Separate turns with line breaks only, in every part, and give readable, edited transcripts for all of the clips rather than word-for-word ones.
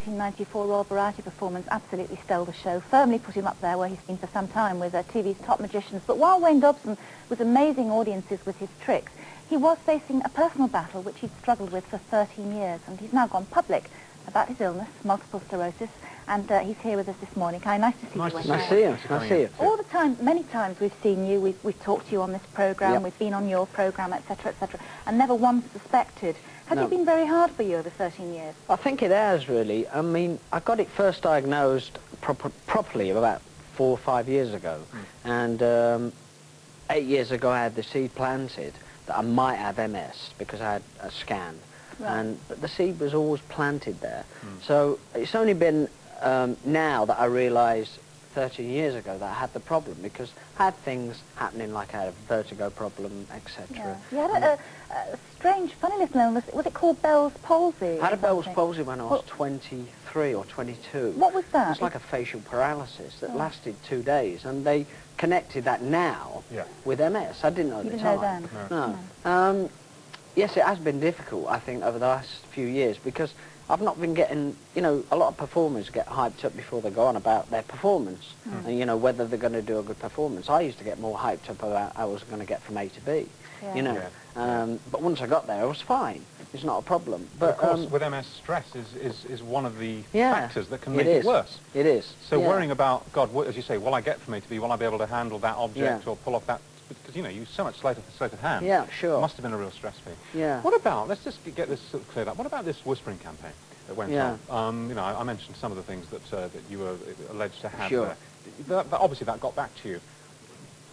1994 Royal Variety performance absolutely stole the show, firmly put him up there where he's been for some time with TV's top magicians. But while Wayne Dobson was amazing audiences with his tricks, he was facing a personal battle which he'd struggled with for 13 years, and he's now gone public about his illness, multiple sclerosis, and he's here with us this morning. Hi, nice to see you.
Nice to see you. Nice to see you.
All the time, many times we've seen you, we've talked to you on this programme,
yep.
We've been on your programme, etc., and never once suspected. Has it been very hard for you over 13 years?
I think it has, really. I mean, I got it first diagnosed properly about 4 or 5 years ago, and 8 years ago I had the seed planted that I might have MS because I had a scan.
Right.
But the seed was always planted there. So it's only been now that I realise 13 years ago that I had the problem, because I had things happening, like I had a vertigo problem, etc.
Yeah. You had a strange, funny little illness. Was it called Bell's palsy?
I had a Bell's palsy when I was 23 or 22.
What was that?
It was like a facial paralysis that lasted 2 days, and they connected that now with MS. I didn't know at the time.
You didn't know then?
No. Yes, it has been difficult, I think, over the last few years, because I've not been getting, you know, a lot of performers get hyped up before they go on about their performance, and, you know, whether they're going to do a good performance. I used to get more hyped up about how I was going to get from A to B, you know. But once I got there, I was fine. It's not a problem. But
of course, with MS, stress is one of the factors that can make it worse.
It is.
So worrying about, God, as you say, will I get from A to B? Will I be able to handle that object or pull off that? Because, you know, you use so much sleight of hand.
Yeah, sure.
It must have been a real stress for you.
Yeah.
What about, let's just get this sort of cleared up, what about this whispering campaign that went on? You know, I mentioned some of the things that you were alleged to have there. But obviously that got back to you.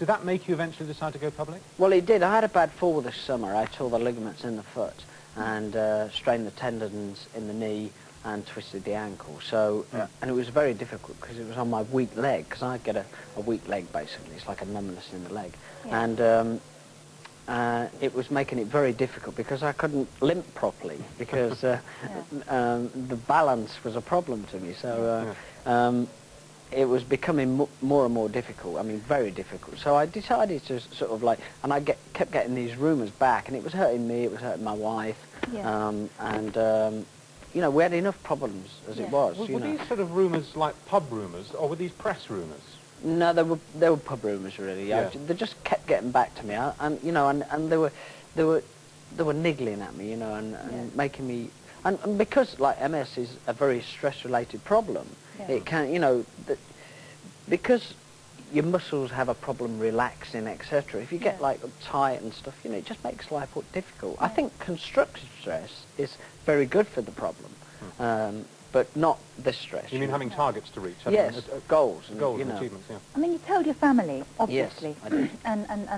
Did that make you eventually decide to go public?
Well, it did. I had a bad fall this summer. I tore the ligaments in the foot and strained the tendons in the knee and twisted the ankle. So, and it was very difficult because it was on my weak leg, because I get a weak leg, basically. It's like a numbness in the leg. And it was making it very difficult because I couldn't limp properly, because the balance was a problem to me. So it was becoming more and more difficult. I mean, very difficult. So I decided to sort of like, and I kept getting these rumours back, and it was hurting me, it was hurting my wife, you know, we had enough problems as it was.
Were these sort of rumours like pub rumours, or were these press rumours?
No, they were pub rumours, really. They just kept getting back to me, and you know, and they were niggling at me, you know, and making me, and because like MS is a very stress-related problem, it can, you know, because your muscles have a problem relaxing, etc. If you get like uptight and stuff, you know, it just makes life difficult. I think constructive stress is very good for the problem, but not this stress.
You mean having targets to reach?
Yes, goals. And,
goals
you know.
and achievements,
I mean, you told your family, obviously,
yes, I did.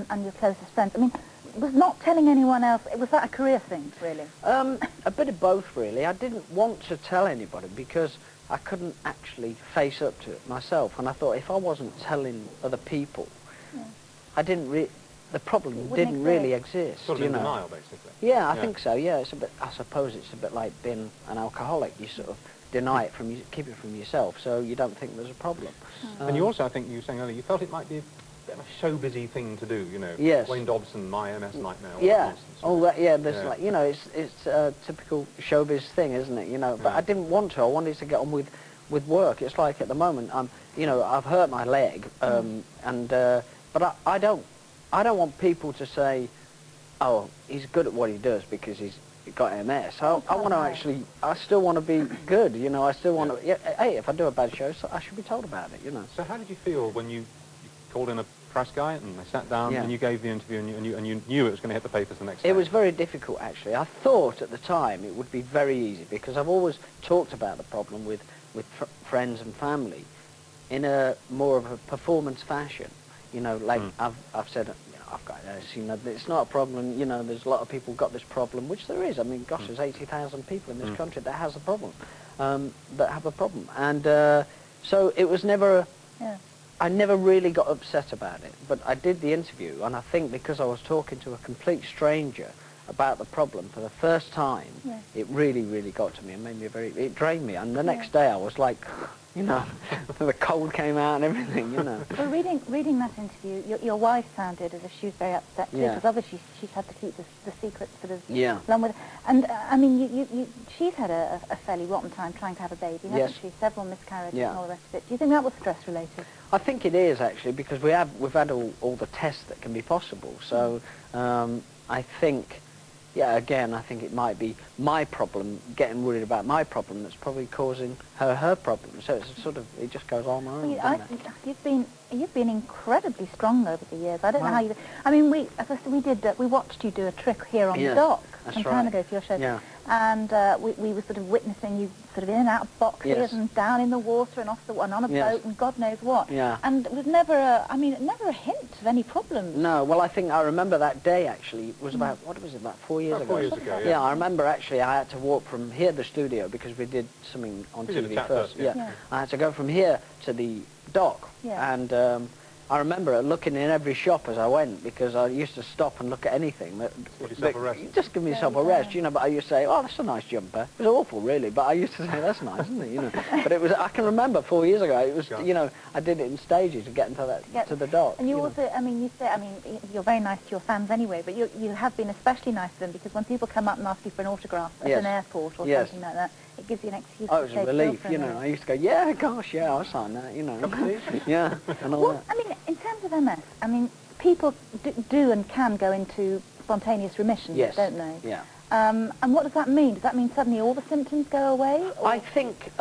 and your closest friends. I mean, was not telling anyone else, was that a career thing, really?
A bit of both, really. I didn't want to tell anybody because I couldn't actually face up to it myself, and I thought if I wasn't telling other people, I didn't the problem didn't really exist.
Sort of
you
in
know.
denial, basically.
Yeah, I think so. Yeah, it's a bit. I suppose it's a bit like being an alcoholic. You sort of deny it from keep it from yourself, so you don't think there's a problem.
And you also, I think you were saying earlier, you felt it might be a bit of a show-busy thing to do. You know.
Yes.
Wayne Dobson, my MS nightmare.
All that. Yeah, there's like, you know, it's a typical showbiz thing, isn't it? You know, but I didn't want to. I wanted to get on with work. It's like at the moment, you know, I've hurt my leg, but I don't want people to say, oh, he's good at what he does because he's got MS. I want to actually, I still want to be good, you know. I still want to. Hey, if I do a bad show, so I should be told about it, you know.
So how did you feel when you called in a press guy and they sat down and you gave the interview and you knew it was going to hit the papers the next day?
It was very difficult, actually. I thought at the time it would be very easy because I've always talked about the problem with friends and family in a more of a performance fashion. You know, like I've said, you know, I've got this, you know, it's not a problem, you know, there's a lot of people got this problem, which there is. I mean, gosh, there's 80,000 people in this country that has a problem, that have a problem. And so it was never, I never really got upset about it, but I did the interview, and I think because I was talking to a complete stranger about the problem for the first time, it really, really got to me and made me it drained me. And the next day I was like, you know, the cold came out and everything, you know.
Well, reading that interview, your wife sounded as if she was very upset too, because obviously she's had to keep the secret sort of along with. And I mean, she's had a fairly rotten time trying to have a baby, hasn't she? Several miscarriages and all the rest of it. Do you think that was stress related?
I think it is actually, because we've had all the tests that can be possible. So I think. Yeah, again, I think it might be my problem, getting worried about my problem, that's probably causing her problem. So it's sort of, it just goes on and on.
You've been incredibly strong over the years. I don't know how you. I mean, we watched you do a trick here on the dock some time ago for your show. Yeah. And we were sort of witnessing you sort of in and out of boxes and down in the water and on a boat and God knows what. Yeah. And it was never never a hint of any problems.
No, well, I remember that day actually. It was about, what was it, about 4 years ago?
4 years ago,
yeah. I remember actually I had to walk from here to the studio because we did something on TV first. I had to go from here to the dock. Yeah. And I remember looking in every shop as I went, because I used to stop and look at anything. Just give myself a rest, you know. But I used to say, "Oh, that's a nice jumper." It was awful, really, but I used to say, "That's nice, isn't it?" You know. But it was. I can remember 4 years ago. It was, you know, I did it in stages to get into to the dock.
And you also, know. I mean, you're very nice to your fans anyway, but you have been especially nice to them, because when people come up and ask you for an autograph at an airport or something like that, it gives you an excuse.
Oh, it was a relief, you know. I used to go, "Yeah, gosh, yeah, I'll sign that," you know. Yeah, and all that.
I mean, in terms of MS, I mean, people do and can go into spontaneous remission, don't they?
Yeah.
And what does that mean? Does that mean suddenly all the symptoms go away? Or?
I think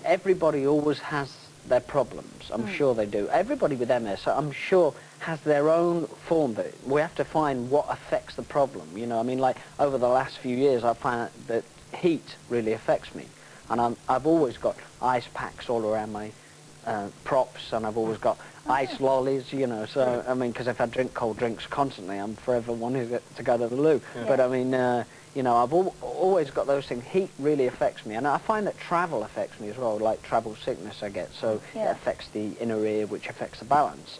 everybody always has their problems. I'm sure they do. Everybody with MS, I'm sure, has their own form. That we have to find what affects the problem. You know, I mean, like over the last few years, I found that heat really affects me, and I've always got ice packs all around my props, and I've always got ice lollies, you know. So I mean, because if I drink cold drinks constantly, I'm forever wanting to go to the loo. Yeah. But I mean, you know, I've always got those things. Heat really affects me, and I find that travel affects me as well, like travel sickness I get. So it affects the inner ear, which affects the balance.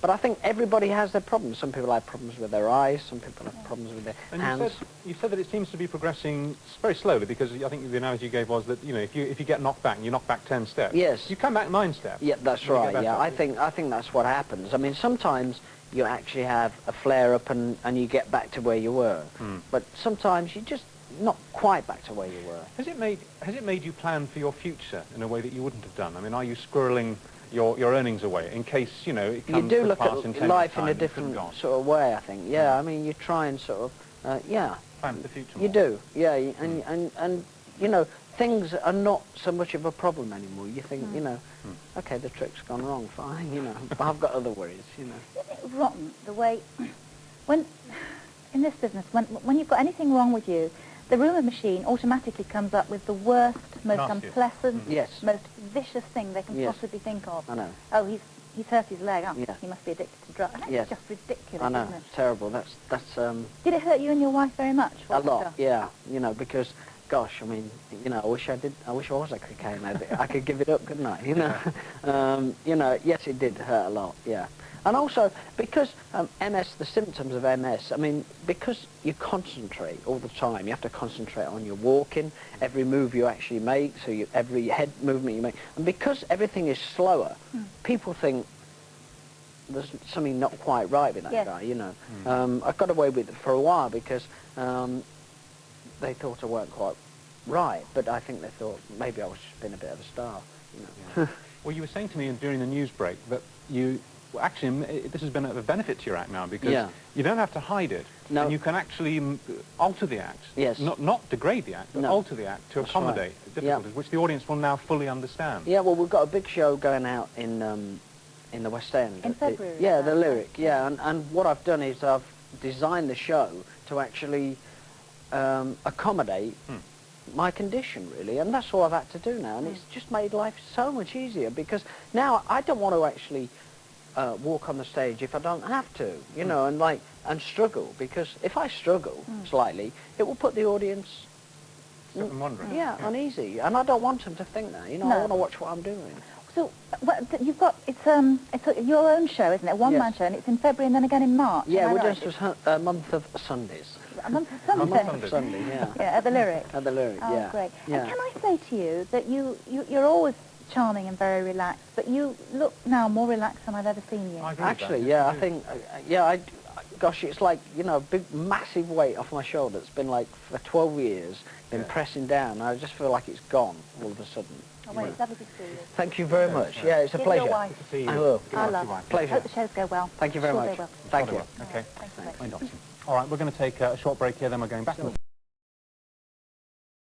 But I think everybody has their problems. Some people have problems with their eyes, some people have problems with their hands.
You said that it seems to be progressing very slowly, because I think the analogy you gave was that, you know, if you get knocked back and you knock back 10 steps, you come back 9 steps.
Yeah, that's right. Yeah, I think that's what happens. I mean, sometimes you actually have a flare-up and you get back to where you were, but sometimes you're just not quite back to where you were.
Has it made you plan for your future in a way that you wouldn't have done? I mean, are you squirreling your earnings away in case, you know, it comes
to pass in 10
years' time? You do
look at life in a different sort of way, I think. Yeah, I mean, you try and sort of,
plan for the future more.
You do, yeah, and you know, things are not so much of a problem anymore. You think, you know, okay, the trick's gone wrong, fine, you know, but I've got other worries, you know.
Isn't it rotten the way, when, in this business, when you've got anything wrong with you, the rumour machine automatically comes up with the worst, most unpleasant, most vicious thing they can possibly think of.
I know.
Oh, he's hurt his leg. Oh, he must be addicted to drugs. That's just ridiculous.
I know.
Isn't it?
It's terrible. That's.
Did it hurt you and your wife very much?
A lot. Yeah. You know, because, gosh, I mean, you know, I wish I was a cocaine addict. I could give it up, couldn't I? You know. You know. Yes, it did hurt a lot. Yeah. And also, because MS, the symptoms of MS, I mean, because you concentrate all the time, you have to concentrate on your walking, every move you actually make, so every head movement you make. And because everything is slower, people think there's something not quite right with that guy, you know. I got away with it for a while because they thought I weren't quite right, but I think they thought maybe I was just being a bit of a star, you know.
Yeah. Well, you were saying to me during the news break that you... Well, actually, this has been a benefit to your act now, because you don't have to hide it, and you can actually alter the act, not degrade the act, but alter the act to accommodate the difficulties, which the audience will now fully understand.
Yeah, well, we've got a big show going out in the West End.
In February?
Yeah, the Lyric, and what I've done is I've designed the show to actually accommodate my condition, really, and that's all I've had to do now, and it's just made life so much easier, because now I don't want to actually walk on the stage if I don't have to, you know, and struggle, because if I struggle slightly, it will put the audience uneasy, and I don't want them to think that, you know. I want to watch what I'm doing.
So you've got it's your own show, isn't it? A one-man show, and it's in February and then again in March.
Yeah, we're doing a month of Sundays.
A month of Sunday.
A month of
Sunday, yeah.
Yeah, at the Lyric.
At the Lyric,
oh,
yeah.
Great.
Yeah.
And can I say to you that you're always charming and very relaxed, but you look now more relaxed than I've ever seen you.
Actually, yeah, I think, gosh, it's like, you know, a big, massive weight off my shoulder. It's been like, for 12 years, been pressing down. I just feel like it's gone all of a sudden.
Oh, well, it's lovely to see you.
Thank you very much. Yeah, it's a
Give
pleasure.
your wife.
Good to see you.
I will.
I love.
Pleasure.
Hope the shows go well.
Thank you very
Sure
much.
they will.
Thank you.
Okay.
Thanks so much.
All right, we're going to take a short break here, then we're going back to the